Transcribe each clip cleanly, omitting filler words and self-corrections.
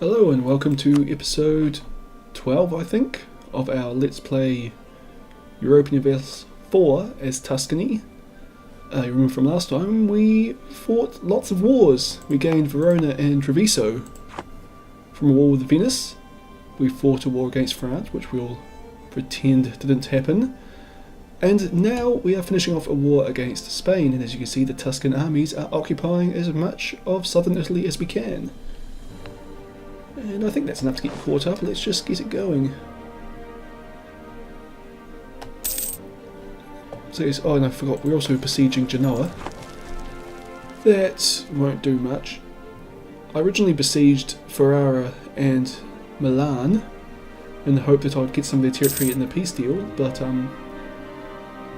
Hello and welcome to episode 12, I think, of our Let's Play Europa Universalis 4 as Tuscany. You remember from last time, we fought lots of wars. We gained Verona and Treviso. From a war with Venice, we fought a war against France, which we'll pretend didn't happen. And now we are finishing off a war against Spain, and as you can see, the Tuscan armies are occupying as much of southern Italy as we can. And I think that's enough to get you caught up. Let's just get it going. So oh, and I forgot, we're also besieging Genoa. That won't do much. I originally besieged Ferrara and Milan in the hope that I would get some of their territory in the peace deal, but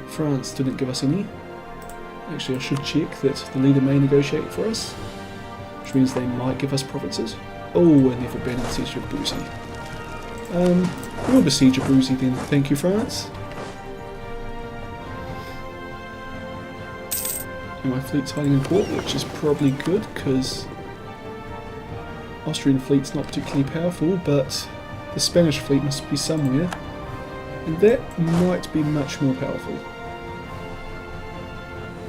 France didn't give us any. Actually, I should check that the leader may negotiate for us, which means they might give us provinces. Oh, and they've abandoned the siege of Abruzzi. We'll besiege Abruzzi then, thank you France. And my fleet's hiding in port, which is probably good, because Austrian fleet's not particularly powerful, but the Spanish fleet must be somewhere, and that might be much more powerful.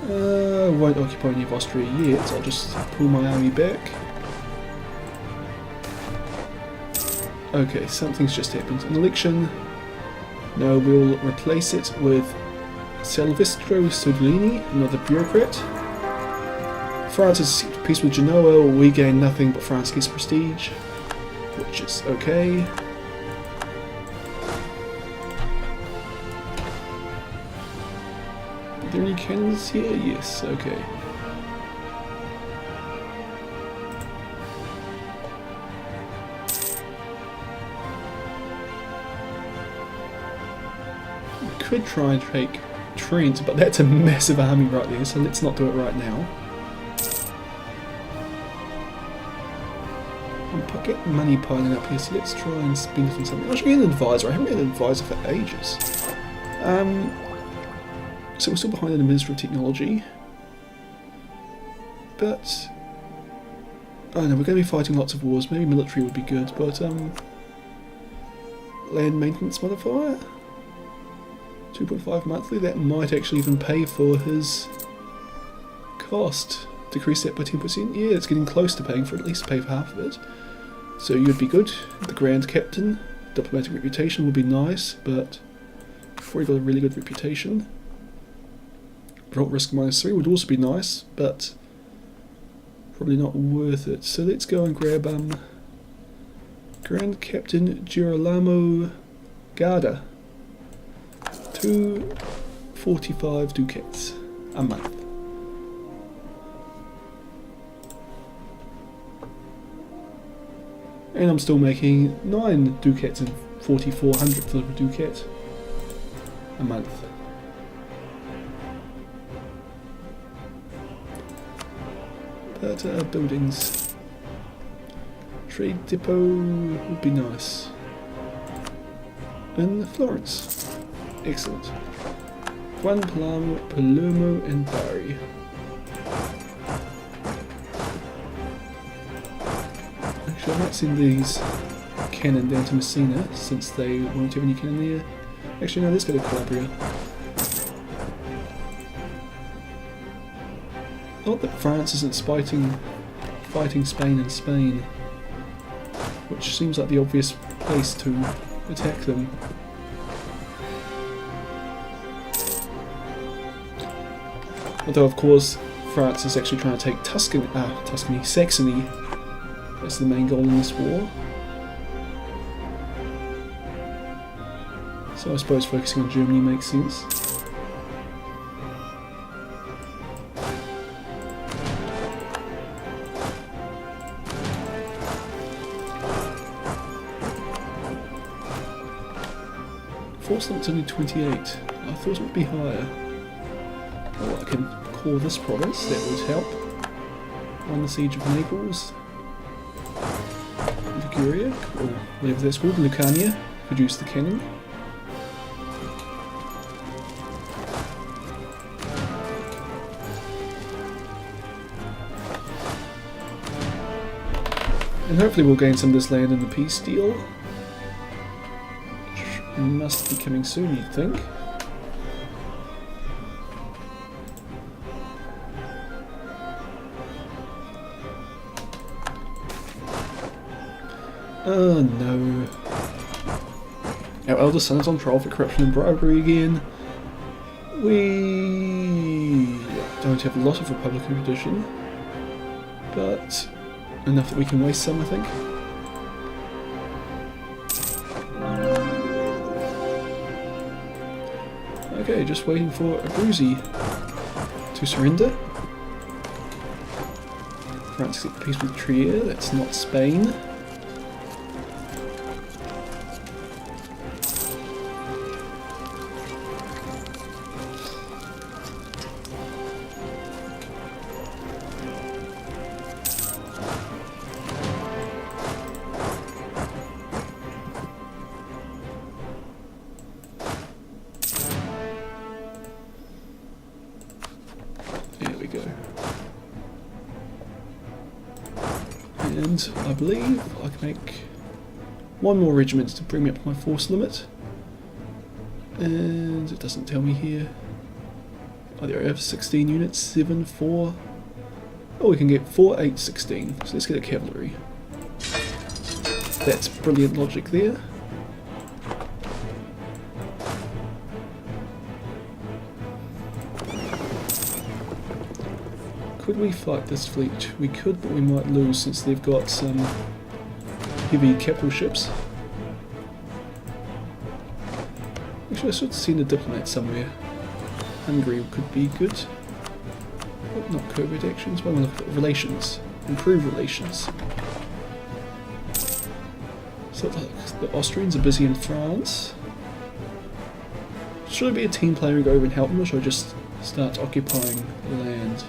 I won't occupy any of Austria yet, I'll just pull my army back. Okay, something's just happened. An election. No, we'll replace it with Salvestro Sodolini, another bureaucrat. France is peace with Genoa, we gain nothing but France gets prestige, which is okay. Are there any cannons here? Yes, okay. Could try and take Trent, but that's a massive army right there, so let's not do it right now. I'm getting money piling up here, so let's try and spend it on something. I should get an advisor. I haven't had an advisor for ages. So we're still behind in the Ministry of Technology, but I don't know, we're going to be fighting lots of wars. Maybe military would be good, but land maintenance modifier. 2.5 monthly, that might actually even pay for his cost. Decrease that by 10%. Yeah, it's getting close to paying for it, at least pay for half of it. So you'd be good. The Grand Captain, diplomatic reputation would be nice, but before you got a really good reputation. Revolt risk -3 would also be nice, but probably not worth it. So let's go and grab Grand Captain Girolamo Garda. 245 ducats a month. And I'm still making 9 ducats and 4,400 for a ducat a month. But buildings. Trade depot would be nice. In Florence. Excellent. Juan Palermo and Bari. Actually, I might send these cannon down to Messina, since they won't have any cannon there. Actually, no, let's go to Calabria. Not that France isn't fighting Spain in Spain, which seems like the obvious place to attack them. Although, of course, France is actually trying to take Saxony as the main goal in this war. So I suppose focusing on Germany makes sense. Force limit's only 28. I thought it would be higher. Well, I can call this province, that would help. On the siege of Naples. Liguria, or whatever that's called, Lucania, produce the cannon. And hopefully we'll gain some of this land in the peace deal. Which must be coming soon, you'd think. Oh no. Our eldest son is on trial for corruption and bribery again. We don't have a lot of Republican tradition, but enough that we can waste some, I think. Okay, just waiting for Abruzzi to surrender. France get peace with Trier, that's not Spain. And I believe I can make one more regiment to bring me up to my force limit. And it doesn't tell me here. Oh, there I have 16 units, 7, 4. Oh, we can get 4, 8, 16. So let's get a cavalry. That's brilliant logic there. Could we fight this fleet? We could, but we might lose since they've got some heavy capital ships. Actually, I should send a diplomat somewhere. Hungary could be good. But not covert actions, but I'm going to look at relations. Improve relations. So the Austrians are busy in France. Should I be a team player and go over and help them, or should I just start occupying the land?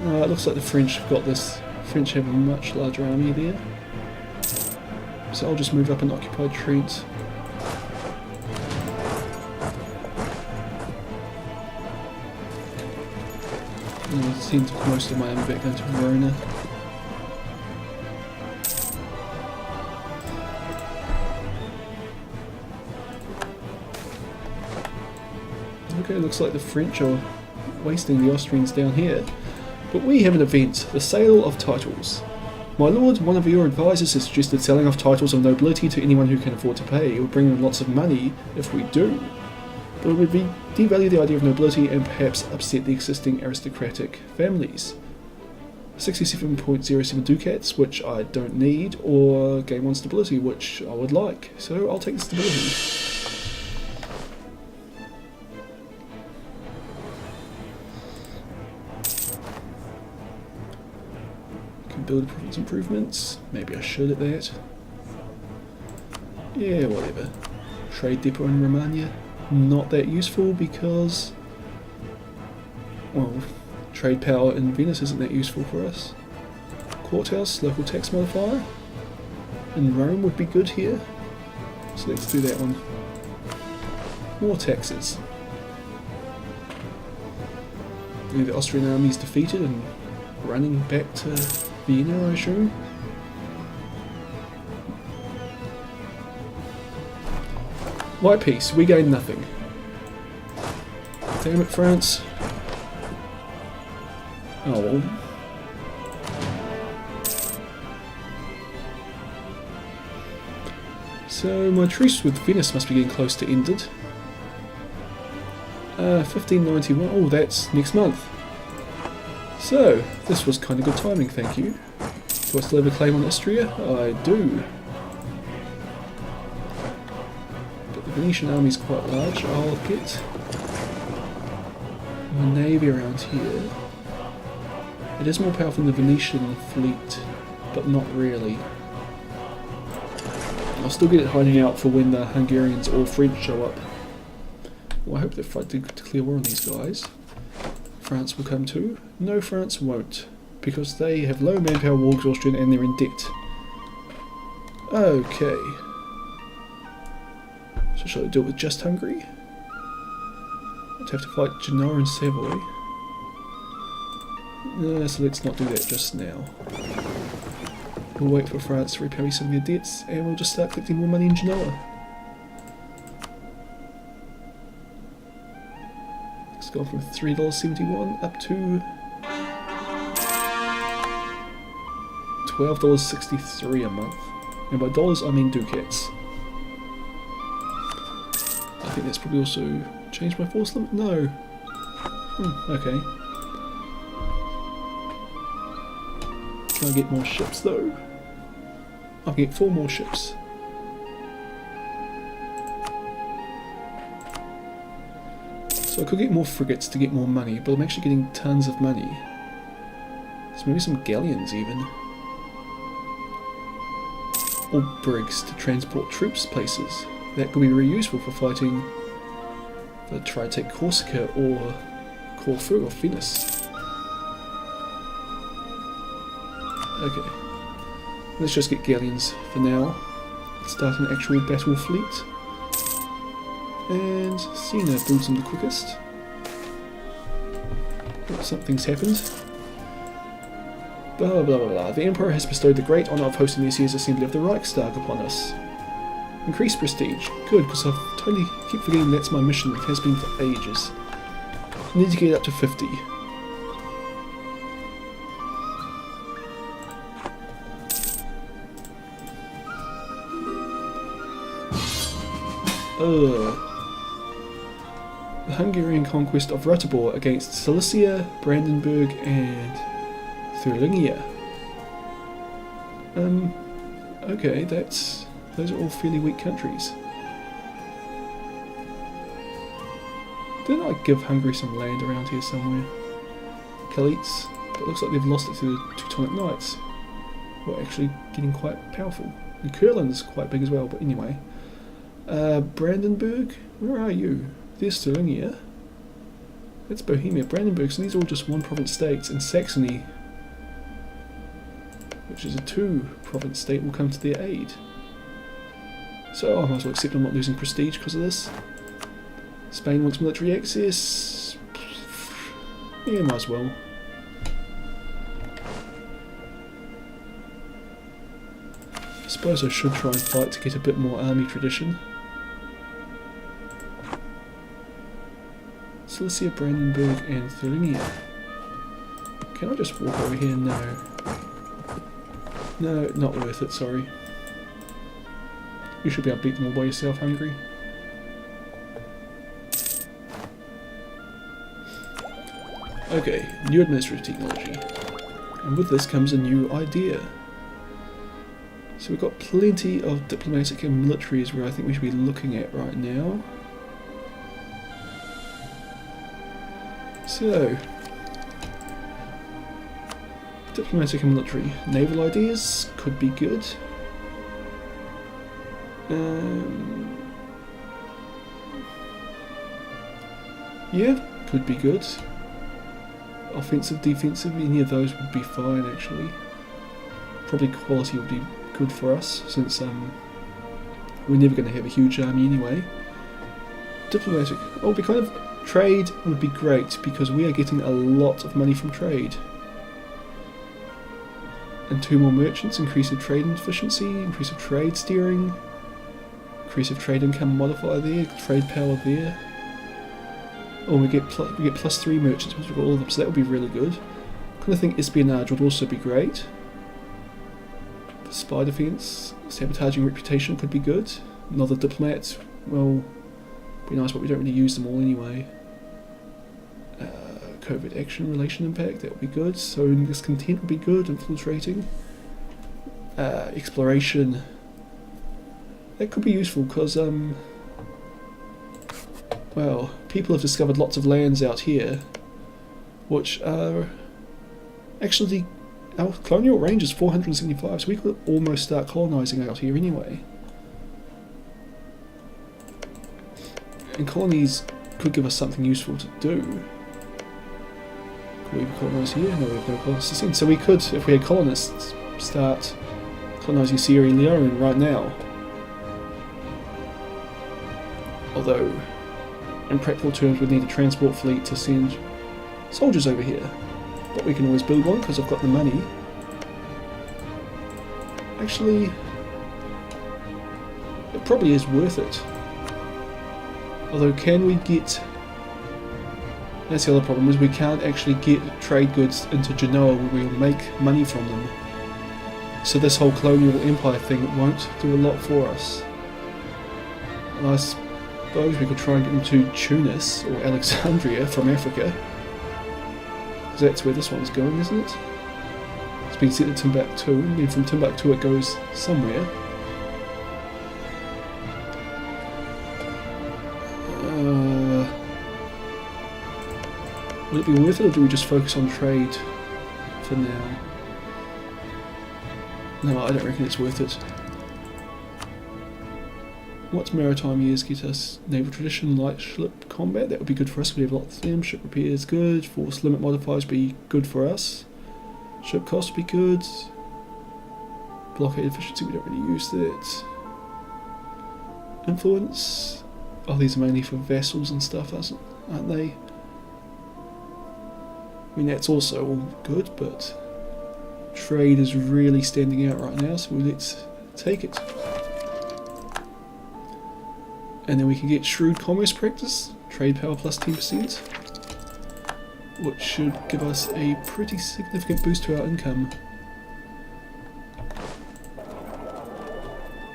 It looks like the French have got this. French have a much larger army there. So I'll just move up and occupy Trent. And I'll send most of my army back down to Verona. Okay, looks like the French are wasting the Austrians down here. But we have an event, the sale of titles. My lord, one of your advisors has suggested selling off titles of nobility to anyone who can afford to pay. It would bring in lots of money if we do. But it would devalue the idea of nobility and perhaps upset the existing aristocratic families. 67.07 ducats, which I don't need, or gain 1 stability, which I would like. So I'll take the stability. Build province improvements. Maybe I should at that. Yeah, whatever. Trade depot in Romagna. Not that useful because, well, trade power in Venice isn't that useful for us. Courthouse, local tax modifier. In Rome would be good here. So let's do that one. More taxes. Yeah, the Austrian army is defeated and running back to Vienna, I assume. White peace, we gain nothing. Damn it, France. Oh well. So my truce with Venice must be getting close to ended. 1591, oh that's next month. So, this was kind of good timing, thank you. Do I still have a claim on Istria? I do. But the Venetian army is quite large. I'll get my navy around here. It is more powerful than the Venetian fleet, but not really. I'll still get it hiding out for when the Hungarians or French show up. Well, I hope they fight to declare war on these guys. France will come too. No, France won't, because they have low manpower, war exhaustion, and they're in debt. Okay. So shall I do it with just Hungary? I'd have to fight Genoa and Savoy. So let's not do that just now. We'll wait for France to repay some of their debts, and we'll just start collecting more money in Genoa. It's gone from $3.71 up to $12.63 a month. And by dollars I mean ducats. I think that's probably also changed my force limit? No. Okay. Can I get more ships though? I can get 4 more ships. So I could get more frigates to get more money, but I'm actually getting tons of money. So maybe some galleons even. Or brigs to transport troops places. That could be very useful for fighting, for try to take Corsica or Corfu or Venice. Okay, let's just get galleons for now. Let's start an actual battle fleet. And Siena builds them the quickest. Oh, something's happened. Blah blah blah blah. The Emperor has bestowed the great honour of hosting this year's assembly of the Reichstag upon us. Increased prestige. Good, because I've totally keep forgetting that's my mission. It has been for ages. I need to get it up to 50. The Hungarian conquest of Ratibor against Silesia, Brandenburg and Thuringia. Okay, those are all fairly weak countries. Didn't I give Hungary some land around here somewhere? Galleons, but it looks like they've lost it to the Teutonic Knights, who are actually getting quite powerful. And Kurland's quite big as well, but anyway. Brandenburg, where are you? There's Thuringia. That's Bohemia. Brandenburg, so these are all just 1-province states, and Saxony, which is a 2-province state, will come to their aid. So I might as well accept I'm not losing prestige because of this. Spain wants military access. Yeah, might as well. I suppose I should try and fight to get a bit more army tradition. Silesia, Brandenburg and Thuringia. Can I just walk over here? No. No, not worth it, sorry. You should be able to beat them all by yourself, Hungary. Okay, new administrative technology. And with this comes a new idea. So we've got plenty of diplomatic and military is where I think we should be looking at right now. So, diplomatic and military. Naval ideas could be good. Yeah, could be good. Offensive, defensive, any of those would be fine actually. Probably quality would be good for us since we're never going to have a huge army anyway. Diplomatic, oh, we kind of trade would be great because we are getting a lot of money from trade. And 2 more merchants, increase of trade efficiency, increase of trade steering, increase of trade income modifier there, trade power there. Oh, we get plus 3 merchants once we've got all of them, so that would be really good. I kind of think espionage would also be great. The spy defense, sabotaging reputation could be good. Another diplomat, well, be nice, but we don't really use them all anyway. Covert action, relation impact, that would be good. So discontent would be good, infiltrating. Exploration, that could be useful because, well, people have discovered lots of lands out here, which are actually, our colonial range is 475, so we could almost start colonising out here anyway. And colonies could give us something useful to do. Could we colonise here? No, we have no colonists in. So we could, if we had colonists, start colonising Sierra Leone right now. Although, in practical terms, we'd need a transport fleet to send soldiers over here. But we can always build one because I've got the money. Actually, it probably is worth it. Although, can we get... That's the other problem, is we can't actually get trade goods into Genoa where we'll make money from them. So this whole colonial empire thing won't do a lot for us. And I suppose we could try and get them to Tunis or Alexandria from Africa. Because that's where this one's going, isn't it? It's been sent to Timbuktu, and then from Timbuktu it goes somewhere. Would it be worth it, or do we just focus on trade for now? No, I don't reckon it's worth it. What's maritime years get us? Naval tradition, light ship combat, that would be good for us, we have lots of them. Ship repair is good, force limit modifiers would be good for us. Ship cost would be good. Blockade efficiency, we don't really use that. Influence, oh, these are mainly for vessels and stuff, aren't they? I mean, that's also all good, but trade is really standing out right now, so let's take it. And then we can get shrewd commerce practice, trade power plus 10%, which should give us a pretty significant boost to our income.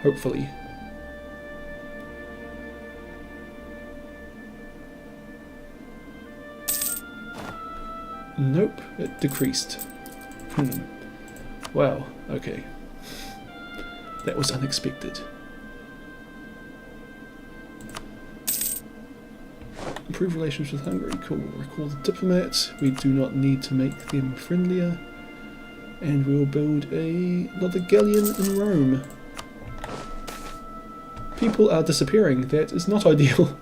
Hopefully. Nope, it decreased. Wow, okay. That was unexpected. Improve relations with Hungary, cool. Recall the diplomats, we do not need to make them friendlier. And we'll build another galleon in Rome. People are disappearing, that is not ideal.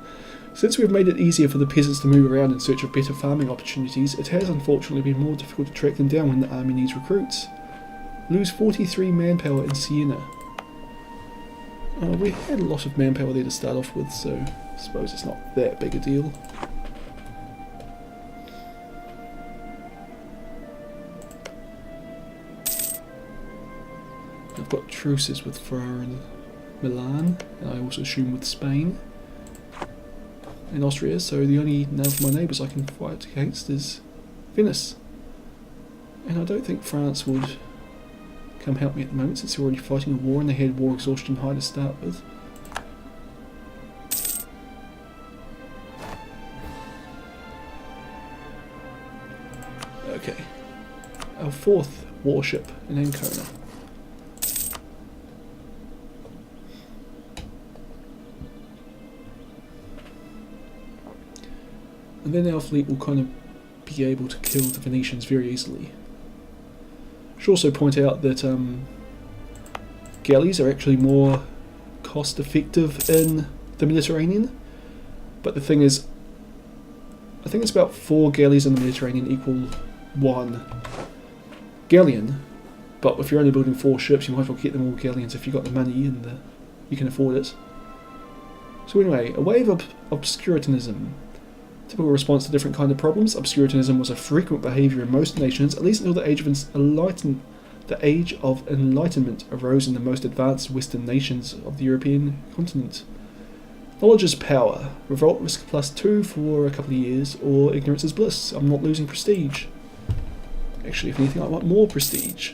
Since we've made it easier for the peasants to move around in search of better farming opportunities, it has unfortunately been more difficult to track them down when the army needs recruits. Lose 43 manpower in Siena. We had a lot of manpower there to start off with, so I suppose it's not that big a deal. I've got truces with Ferrara and Milan, and I also assume with Spain and Austria, so the only none of my neighbours I can fight against is Venice. And I don't think France would come help me at the moment, since they're already fighting a war and they had war exhaustion high to start with. Okay, our fourth warship in Ancona. And then our fleet will kind of be able to kill the Venetians very easily. I should also point out that galleys are actually more cost effective in the Mediterranean, but the thing is, I think it's about 4 galleys in the Mediterranean equal 1 galleon, but if you're only building 4 ships, you might as well get them all galleons if you've got the money and you can afford it. So anyway, a wave of obscurantism. Typical response to different kind of problems, obscurantism was a frequent behaviour in most nations, at least until the age of enlightenment arose in the most advanced Western nations of the European continent. Knowledge is power. Revolt risk +2 for a couple of years, or ignorance is bliss. I'm not losing prestige. Actually, if anything, I want more prestige.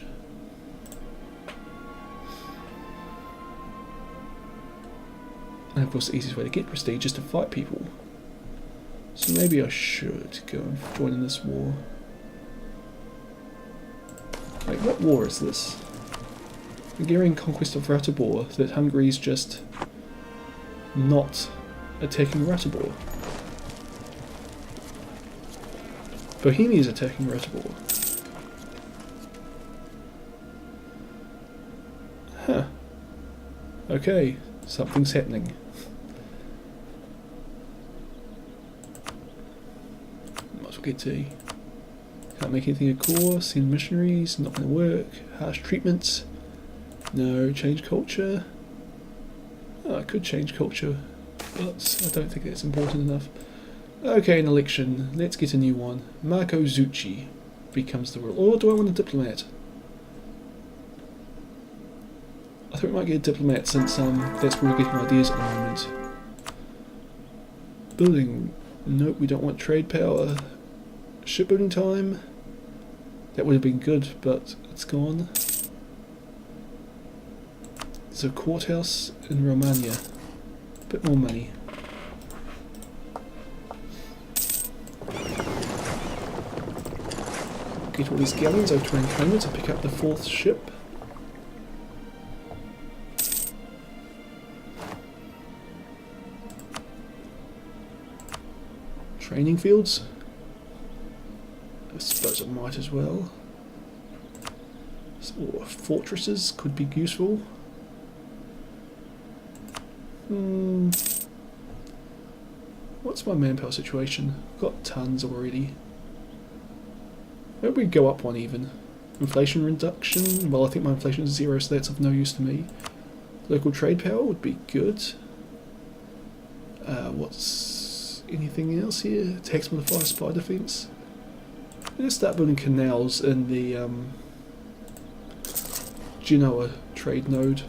And of course, the easiest way to get prestige is to fight people. So maybe I should go and join in this war. Wait, what war is this? Hungarian conquest of Ratibor, that Hungary's just not attacking Ratibor. Bohemia's attacking Ratibor. Huh. Okay, something's happening. Get tea. Can't make anything a core, send missionaries, not going to work, harsh treatments, no, change culture. Oh, I could change culture, but I don't think that's important enough. Okay, an election, let's get a new one. Marco Zucchi. becomes the rule. Or do I want a diplomat? I think we might get a diplomat since that's where we're getting ideas at the moment. Building. Nope, we don't want trade power. Shipbuilding time. That would have been good, but it's gone. There's a courthouse in Romania. Bit more money. Get all these galleons over to Ancona to pick up the 4th ship. Training fields. I suppose I might as well. So, fortresses could be useful. What's my manpower situation? I've got tons already. Maybe we go up one even. Inflation reduction. Well, I think my inflation is 0, so that's of no use to me. Local trade power would be good. What's anything else here? Tax modifier, spy defense. Let's start building canals in the Genoa trade node.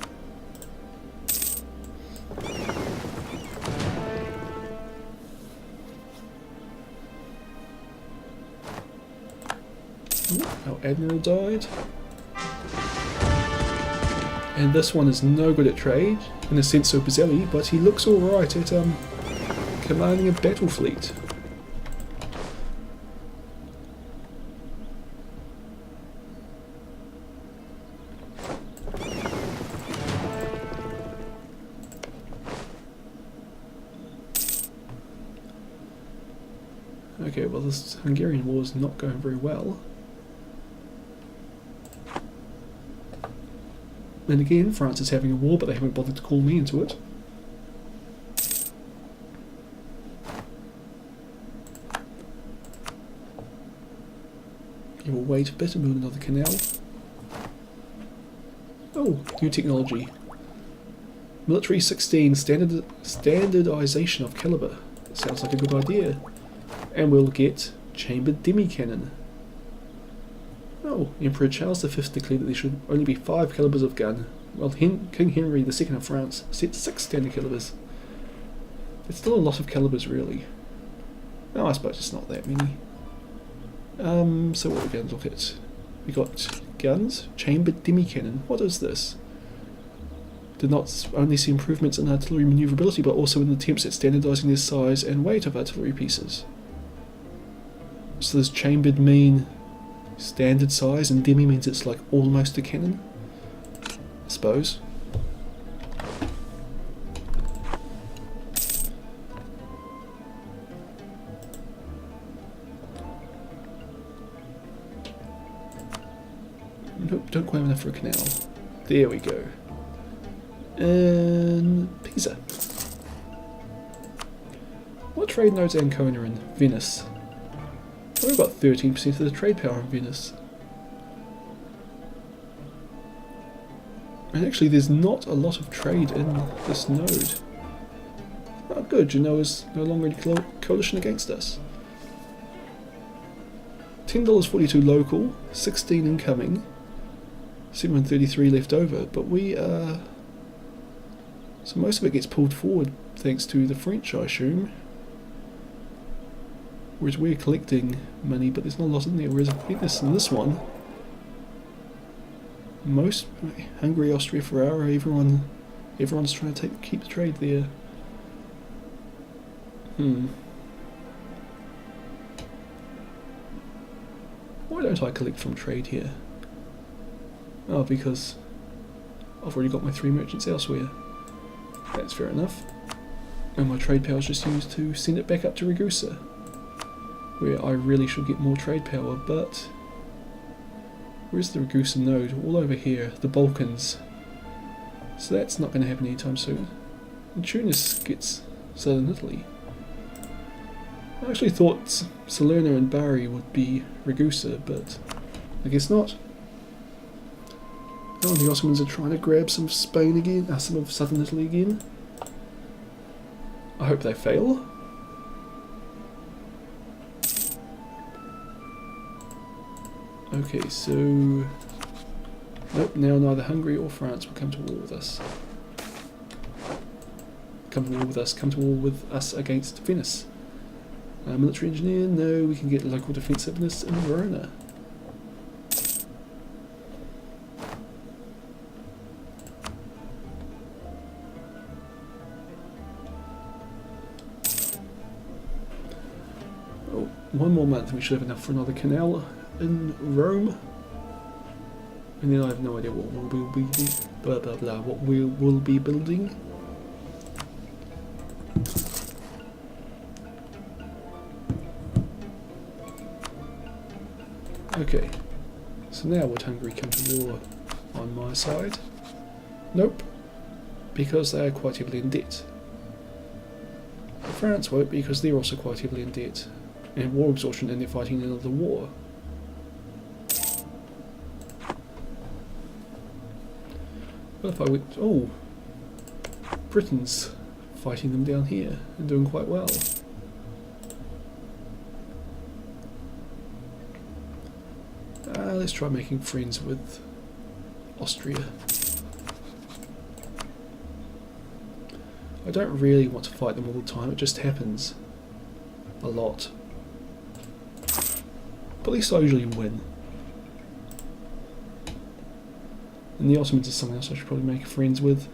Our admiral died. And this one is no good at trade, in a sense of Bizzelli, but he looks alright at commanding a battle fleet. Okay, well this Hungarian war is not going very well. And again, France is having a war, but they haven't bothered to call me into it. You will wait a bit and build another canal. Oh, new technology. Military 16, standardization of caliber. Sounds like a good idea. And we'll get chambered demi-cannon. Oh, Emperor Charles V declared that there should only be 5 calibers of gun, while King Henry II of France set 6 standard calibers. It's still a lot of calibers, really. No, I suppose it's not that many. So what are we going to look at? We got guns, chambered demi-cannon. What is this? Did not only see improvements in artillery maneuverability, but also in attempts at standardizing their size and weight of artillery pieces. So does chambered mean standard size, and demi means it's like almost a cannon? I suppose. Nope, don't quite have enough for a canal. There we go. And Pisa. What trade nodes Ancona in? Venice. Well, we've got 13% of the trade power in Venice. And actually there's not a lot of trade in this node. Oh good, Genoa's no longer in coalition against us. $10.42 local, 16 incoming, 733 left over, but we are... So most of it gets pulled forward thanks to the French, I assume. Whereas we're collecting money, but there's not a lot in there. Whereas Venice in this one, most Hungary, Austria, Ferrara, everyone's trying to keep the trade there. Why don't I collect from trade here? Oh, because I've already got my 3 merchants elsewhere. That's fair enough. And my trade power is just used to send it back up to Ragusa, where I really should get more trade power, but where's the Ragusa node? All over here, the Balkans. So that's not going to happen anytime soon. And Tunis gets southern Italy. I actually thought Salerno and Bari would be Ragusa, but I guess not. Oh, the Ottomans are trying to grab some of Spain again, some of southern Italy again. I hope they fail. Okay, so nope, now neither Hungary or France will come to war with us. Come to war with us against Venice. Military engineer, no, we can get local defensiveness in Verona. Oh, one more month and we should have enough for another canal in Rome. And then I have no idea what we'll be what we will be building. Okay, so now would Hungary come to war on my side? Nope, because they are quite heavily in debt. France won't, because they're also quite heavily in debt and war exhaustion, and they're fighting another war. What if I went... oh, Britain's fighting them down here and doing quite well. Let's try making friends with Austria. I don't really want to fight them all the time, it just happens a lot. But at least I usually win. And the Ottomans is something else I should probably make friends with.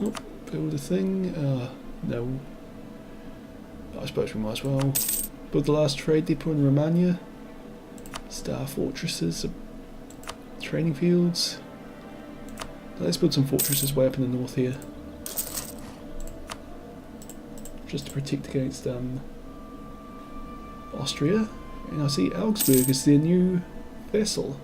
Oh, build a thing. No. I suppose we might as well build the last trade depot in Romagna. Star fortresses, training fields. Let's build some fortresses way up in the north here, just to protect against Austria. And I see Augsburg is their new vassal.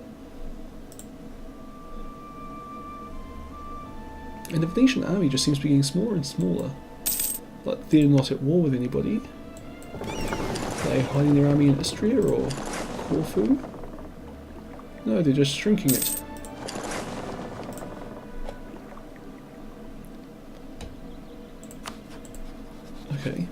And the Venetian army just seems to be getting smaller and smaller. Like they're not at war with anybody. Are they hiding their army in Istria or Corfu? No, they're just shrinking it. Okay.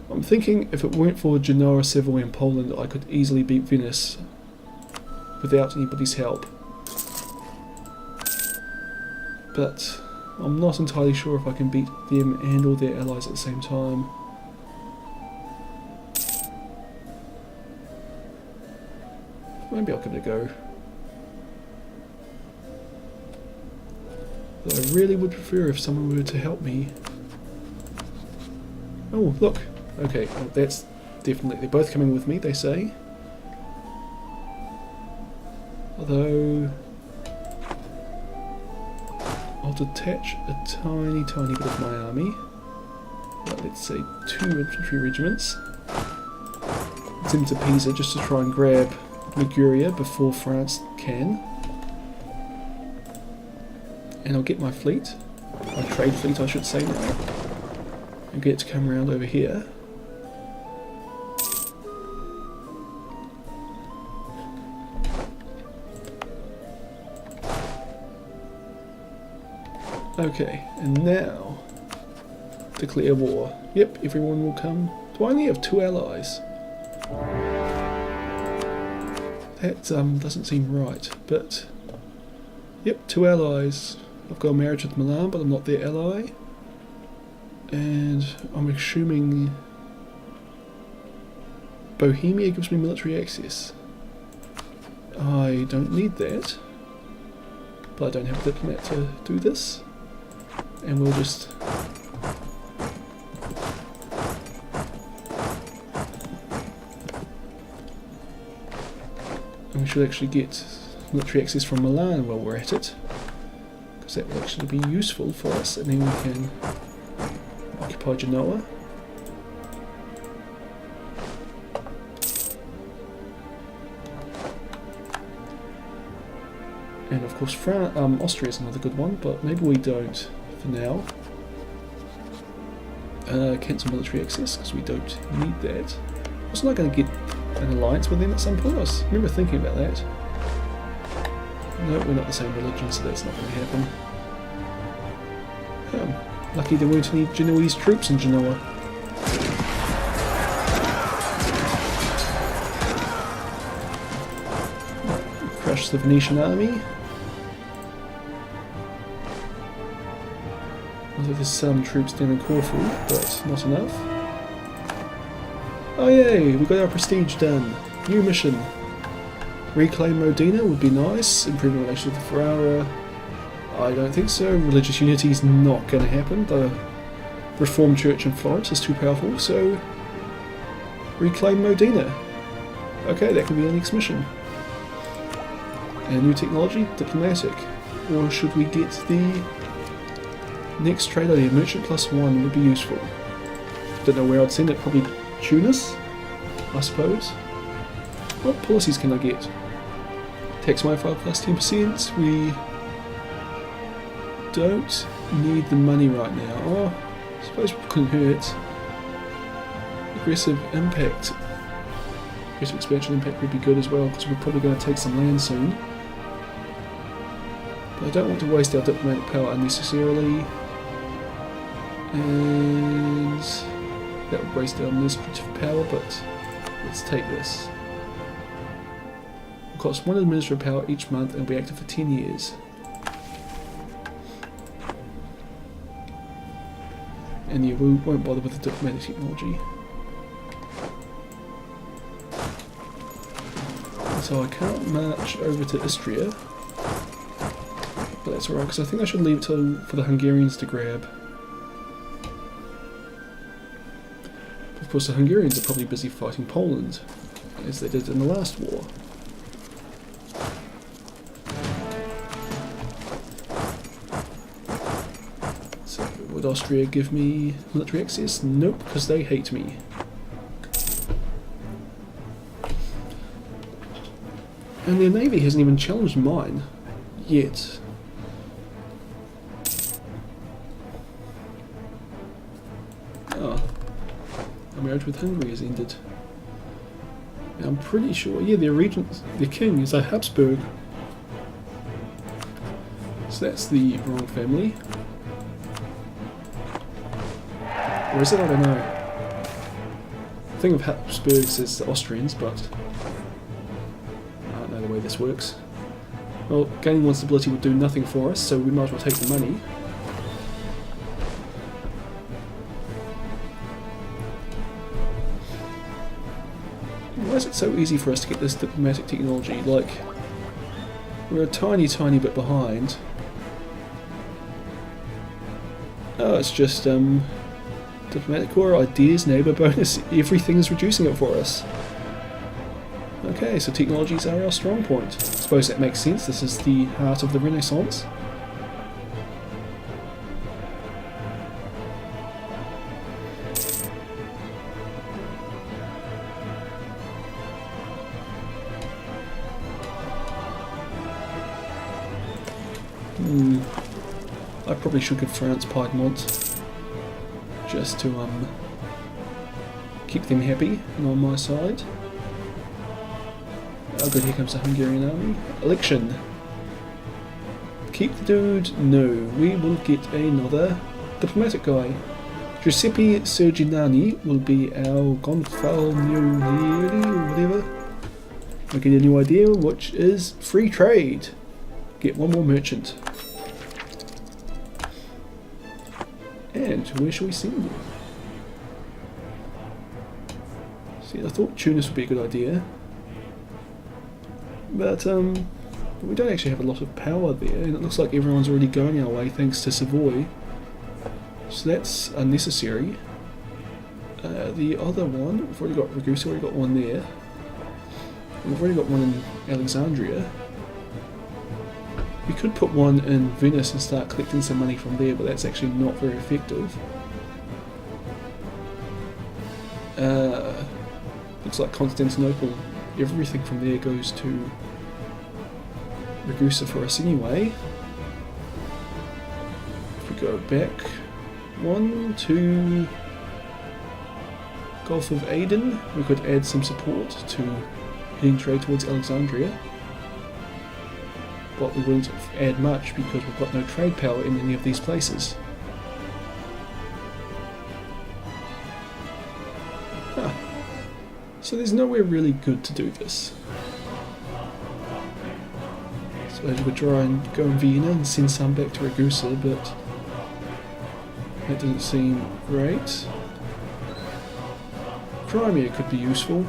I'm thinking if it weren't for Genoa, Savoy and Poland, I could easily beat Venice without anybody's help. But I'm not entirely sure if I can beat them and all their allies at the same time. Maybe I'll give it a go. Though I really would prefer if someone were to help me. Oh, look. Okay, well, that's definitely... they're both coming with me, they say. Although... I'll detach a tiny bit of my army. Like, let's say 2 infantry regiments. Send to Pisa just to try and grab Liguria before France can. And I'll get my fleet, my trade fleet I should say now, and get it to come around over here. Okay, and now declare war. Yep, everyone will come. Do I only have 2 allies? That doesn't seem right, but yep, 2 allies. I've got a marriage with Milan, but I'm not their ally. And I'm assuming Bohemia gives me military access. I don't need that, but I don't have a diplomat to do this. And we'll just... and we should actually get military access from Milan while we're at it, because that will actually be useful for us, and then we can occupy Genoa. And of course Austria is another good one, but maybe we don't for now. Cancel military access, because we don't need that. Wasn't I going to get an alliance with them at some point? I remember thinking about that. No, we're not the same religion, so that's not going to happen. Lucky there weren't any Genoese troops in Genoa. Crush the Venetian army. Although there's some troops down in Corfu, but not enough. Oh yay, we got our prestige done. New mission. Reclaim Modena would be nice. Improving relations with Ferrara. I don't think so. Religious unity is not going to happen. The Reformed Church in Florence is too powerful, so reclaim Modena. Okay, that could be our next mission. And new technology, diplomatic. Or should we get the next trade idea? Merchant +1 would be useful. Don't know where I'd send it. Probably Tunis, I suppose. What policies can I get? Tax modifier plus 10%. We don't need the money right now. Oh, I suppose it couldn't hurt. Aggressive impact. Aggressive expansion impact would be good as well, because we're probably going to take some land soon. But I don't want to waste our diplomatic power unnecessarily. And that would waste our administrative power, but let's take this. It costs 1 administrative power each month and will be active for 10 years. And yeah, we won't bother with the diplomatic technology. So I can't march over to Istria. But that's alright, because I think I should leave it for the Hungarians to grab. Of course, the Hungarians are probably busy fighting Poland, as they did in the last war. So, would Austria give me military access? Nope, because they hate me. And their navy hasn't even challenged mine yet. Oh. Our marriage with Hungary has ended. Now, I'm pretty sure, yeah, their regent, their king is a Habsburg. So that's the wrong family. Or is it? I don't know. The thing of Habsburgs is the Austrians, but I don't know the way this works. Well, gaining 1 stability will do nothing for us, so we might as well take the money. Why is it so easy for us to get this diplomatic technology? Like, we're a tiny, tiny bit behind. Oh, it's just, diplomatic core, ideas, neighbour bonus, everything's reducing it for us. Okay, so technologies are our strong point. I suppose that makes sense, this is the heart of the Renaissance. I probably should give France Piedmont, just to keep them happy and on my side. Oh good, here comes the Hungarian army. Election. Keep the dude? No, we will get another diplomatic guy. Giuseppe Serginani will be our Gonfalonieri or whatever. I get a new idea, which is free trade. Get 1 more merchant. And where shall we send you? See, I thought Tunis would be a good idea. But we don't actually have a lot of power there, and it looks like everyone's already going our way thanks to Savoy. So that's unnecessary. The other one, we've already got Ragusa, we've already got one there. And we've already got one in Alexandria. We could put one in Venice and start collecting some money from there, but that's actually not very effective. Looks like Constantinople, everything from there goes to Ragusa for us anyway. If we go back 1 to Gulf of Aden, we could add some support to heading trade towards Alexandria. but we wouldn't add much because we've got no trade power in any of these places. Huh. So there's nowhere really good to do this. So I would try and go in Vienna and send some back to Ragusa, but that doesn't seem great. Crimea could be useful.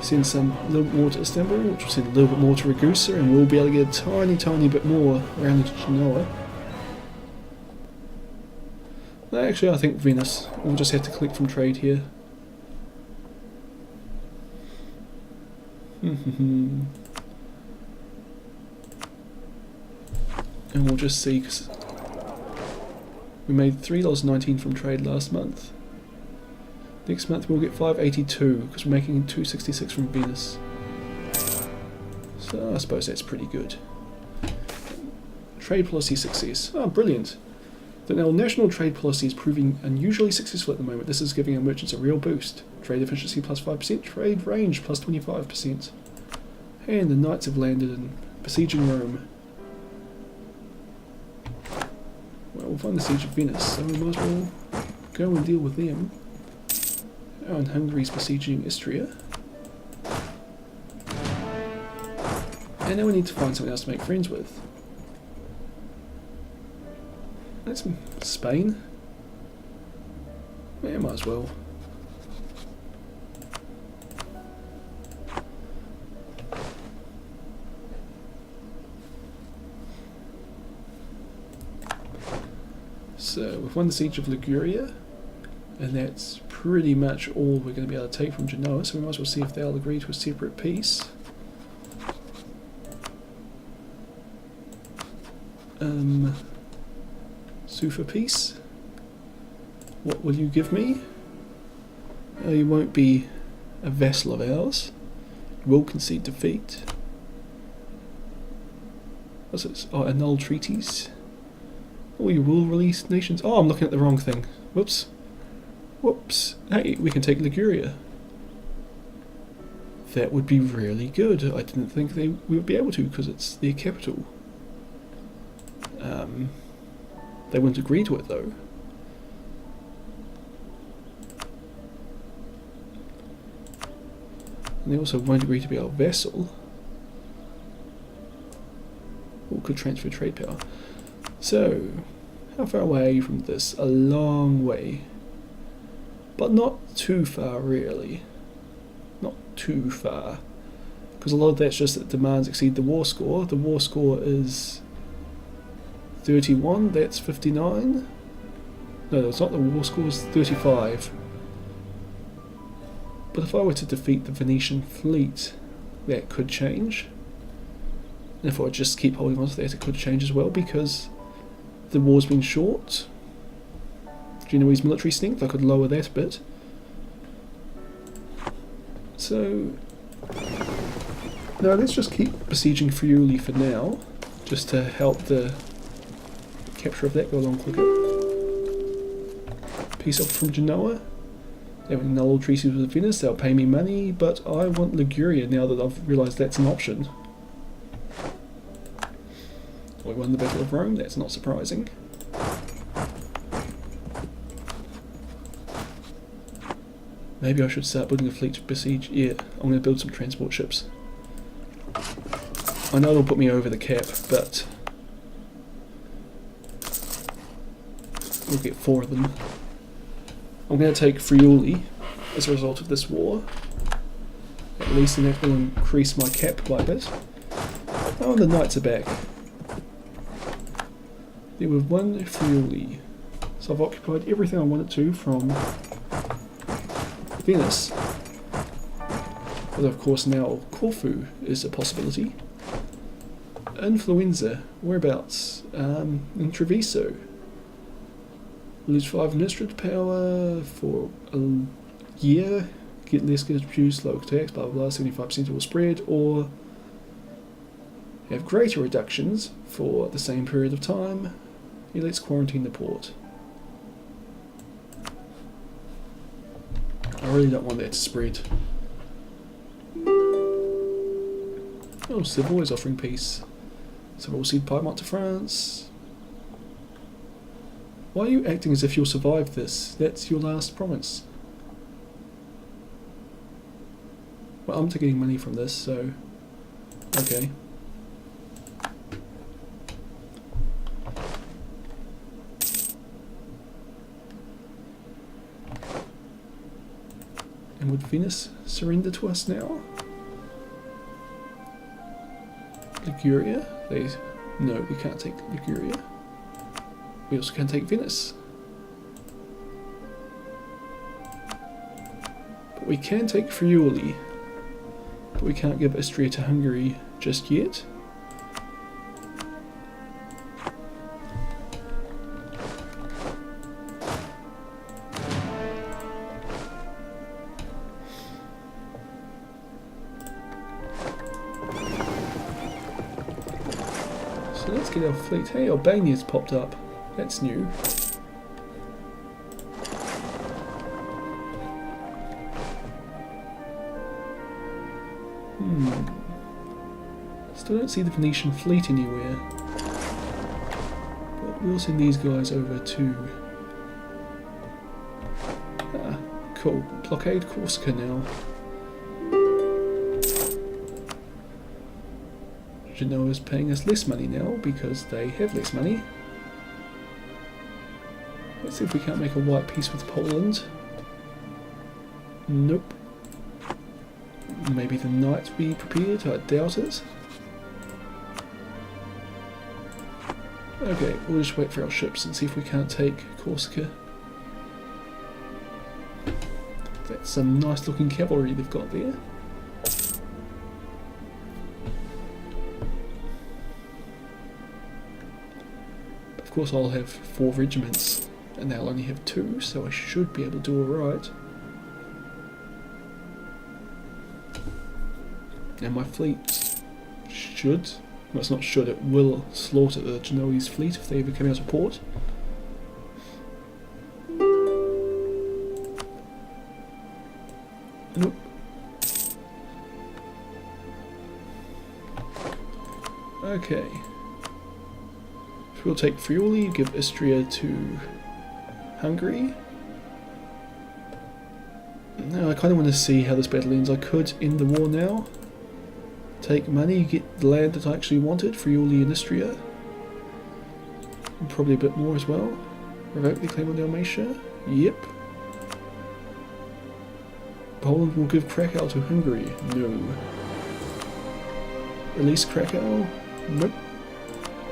Send some a little bit more to Istanbul, which will send a little bit more to Ragusa, and we'll be able to get a tiny bit more around to Genoa. Actually, I think Venice. We'll just have to collect from trade here. And we'll just see, because we made $3.19 from trade last month. Next month we'll get $5.82 because we're making $2.66 from Venice. So I suppose that's pretty good. Trade policy success. Oh, brilliant. Our national trade policy is proving unusually successful at the moment. This is giving our merchants a real boost. Trade efficiency plus 5%, trade range plus 25%. And the knights have landed in besieging Rome. Well, we'll find the siege of Venice, so we might as well go and deal with them. Oh, and Hungary's besieging Istria. And now we need to find something else to make friends with. That's Spain. Yeah, might as well. So we've won the siege of Liguria, and that's pretty much all we're going to be able to take from Genoa, so we might as well see if they'll agree to a separate peace. Sufa peace. What will you give me? You won't be a vassal of ours. You will concede defeat. What's this? Oh, annul treaties. Oh, you will release nations. Oh, I'm looking at the wrong thing. Whoops. Whoops. Hey, we can take Liguria. That would be really good. I didn't think we would be able to because it's their capital. They wouldn't agree to it though. And they also won't agree to be our vassal. Or could transfer trade power. So, how far away are you from this? A long way. But not too far, really. Not too far. Because a lot of that's just that demands exceed the war score. The war score is 31, that's 59. No, it's not, the war score is 35. But if I were to defeat the Venetian fleet, that could change. And if I just keep holding on to that, it could change as well, because the war's been short. Genoese military strength, I could lower that a bit. So, no, let's just keep besieging Friuli for now, just to help the capture of that go along quicker. Peace offer from Genoa. They will annul all treaties with Venice, they'll pay me money, but I want Liguria now that I've realised that's an option. We won the Battle of Rome, that's not surprising. Maybe I should start building a fleet to besiege. Yeah, I'm going to build some transport ships. I know it'll put me over the cap, but we'll get 4 of them. I'm going to take Friuli as a result of this war. At least that will increase my cap by a bit. Oh, and the knights are back. There was 1 Friuli. So I've occupied everything I wanted to from Venice. But of course now Corfu is a possibility. Influenza, whereabouts? In Treviso. Lose 5 administrative power for a year, get less goods produced, lower tax, blah blah blah, 75% will spread, or have greater reductions for the same period of time. Yeah, let's quarantine the port. I really don't want that to spread. Oh, Savoy is offering peace. So we'll see Piedmont to France. Why are you acting as if you'll survive this? That's your last promise. Well, I'm getting money from this, so... okay. And would Venice surrender to us now? Liguria? No, we can't take Liguria. We also can't take Venice. But we can take Friuli. But we can't give Istria to Hungary just yet. So let's get our fleet. Hey, Albania's popped up. That's new. Still don't see the Venetian fleet anywhere. But we'll send these guys over to... ah, cool. Blockade Corsica now. Genoa is paying us less money now because they have less money. Let's see if we can't make a white peace with Poland. Nope. Maybe the knights be prepared, I doubt it. Okay, we'll just wait for our ships and see if we can't take Corsica. That's some nice looking cavalry they've got there. Of course I'll have 4 regiments and they'll only have 2, so I should be able to do alright. And my fleet should, well it's not should, it will slaughter the Genoese fleet if they ever come out of port. Nope. Okay. So we'll take Friuli, give Istria to Hungary. Now I kind of want to see how this battle ends. I could end the war now. Take money, get the land that I actually wanted, Friuli and Istria. And probably a bit more as well. Revoke the claim on Dalmatia. Yep. Poland will give Krakow to Hungary. No. Release Krakow. Nope.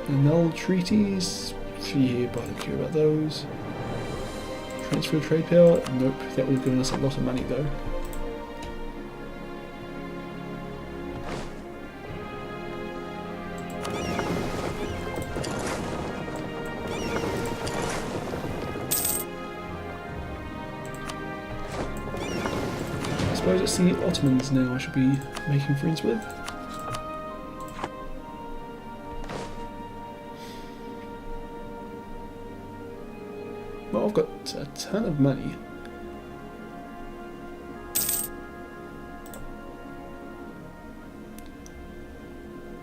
Annul treaties. Yeah, but I don't care about those. Transfer trade power. Nope. That would have given us a lot of money though. I suppose it's the Ottomans now I should be making friends with. Well, I've got a ton of money.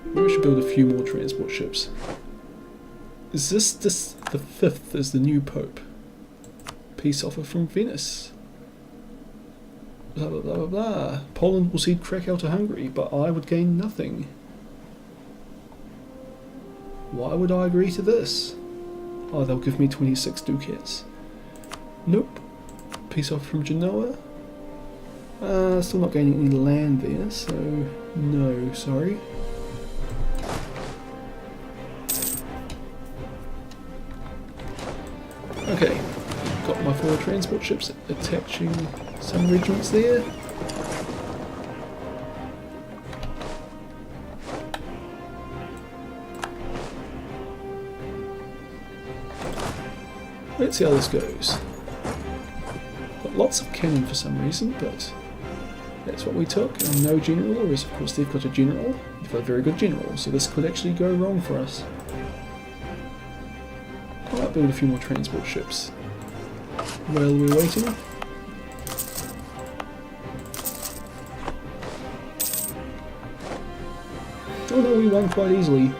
Maybe I should build a few more transport ships. Is this the 5th as the new Pope? Peace offer from Venice. Blah blah blah blah blah. Poland will cede Krakow to Hungary, but I would gain nothing. Why would I agree to this? Oh, they'll give me 26 ducats. Nope. Peace offer from Genoa. Still not gaining any land there, so no, sorry. Okay, got my 4 transport ships attaching some regiments there. Let's see how this goes. Got lots of cannon for some reason, but that's what we took. And no general, whereas of course they've got a general. They've got a very good general, so this could actually go wrong for us. I might build a few more transport ships while we're waiting. Oh no, we won quite easily.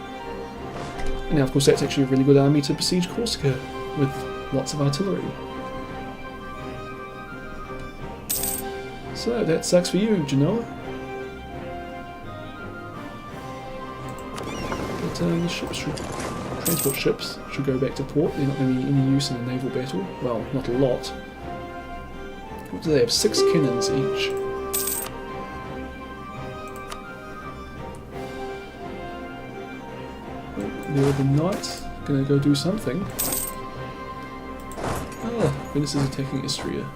Now, of course, that's actually a really good army to besiege Corsica with lots of artillery. So that sucks for you, Genoa. But the ships transport ships should go back to port. They're not going to be any use in a naval battle. Well, not a lot. What do they have? 6 cannons each. There are the knights going to go do something. Ah, Venice is attacking Istria.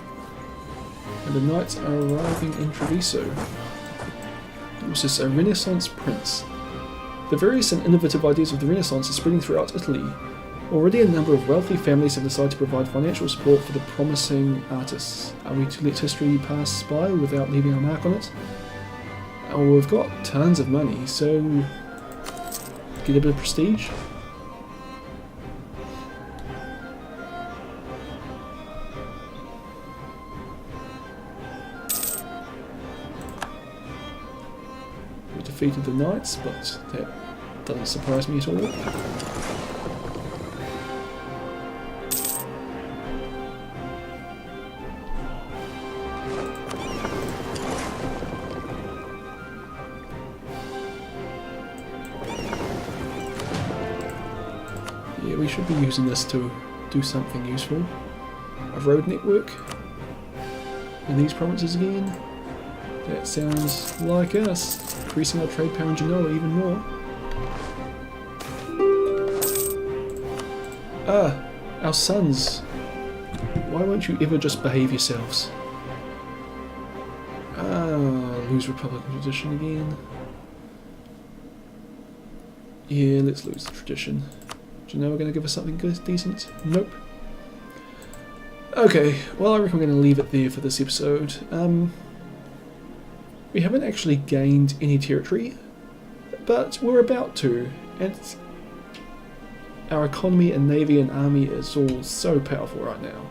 And the knights are arriving in Treviso. What's this? A Renaissance prince. The various and innovative ideas of the Renaissance are spreading throughout Italy. Already a number of wealthy families have decided to provide financial support for the promising artists. Are we to let history pass by without leaving our mark on it? Oh, we've got tons of money, so get a bit of prestige. We defeated the knights, but that doesn't surprise me at all. Yeah, we should be using this to do something useful. A road network in these provinces again. That sounds like us, increasing our trade power in Genoa even more. Ah, our sons. Why won't you ever just behave yourselves? Ah, lose Republican tradition again. Yeah, let's lose the tradition. Genoa going to give us something good, decent? Nope. Okay, well I reckon we're going to leave it there for this episode. We haven't actually gained any territory, but we're about to, and our economy and navy and army is all so powerful right now.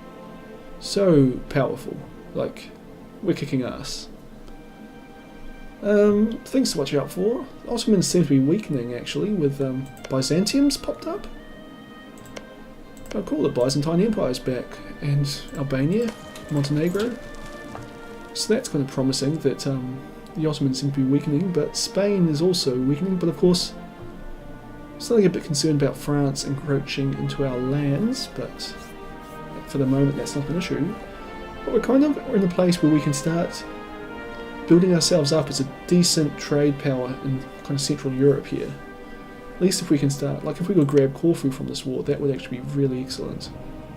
So powerful. Like, we're kicking ass. Things to watch out for. Ottomans seem to be weakening actually, with Byzantium's popped up. Oh cool, the Byzantine Empire is back, and Albania, Montenegro. So that's kind of promising that the Ottomans seem to be weakening, but Spain is also weakening, but of course starting a bit concerned about France encroaching into our lands, but for the moment that's not an issue. But we're kind of in a place where we can start building ourselves up as a decent trade power in kind of Central Europe here. At least if we can start, like if we could grab Corfu from this war, that would actually be really excellent.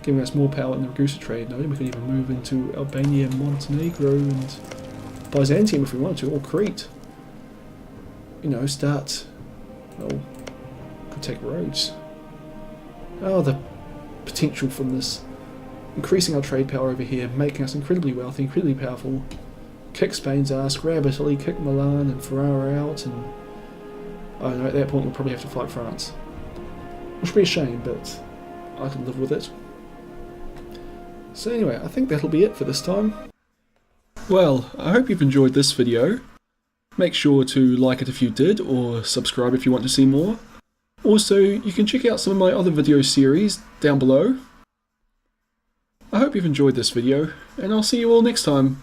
Giving us more power in the Ragusa trade. Now we could even move into Albania, Montenegro and Byzantium if we wanted to, or Crete. You know, start, well, could take roads. Oh, the potential from this. Increasing our trade power over here, making us incredibly wealthy, incredibly powerful. Kick Spain's ass, grab Italy, kick Milan and Ferrara out, and I don't know, at that point we'll probably have to fight France. Which would be a shame, but I can live with it. So anyway, I think that'll be it for this time. Well, I hope you've enjoyed this video. Make sure to like it if you did, or subscribe if you want to see more. Also, you can check out some of my other video series down below. I hope you've enjoyed this video, and I'll see you all next time.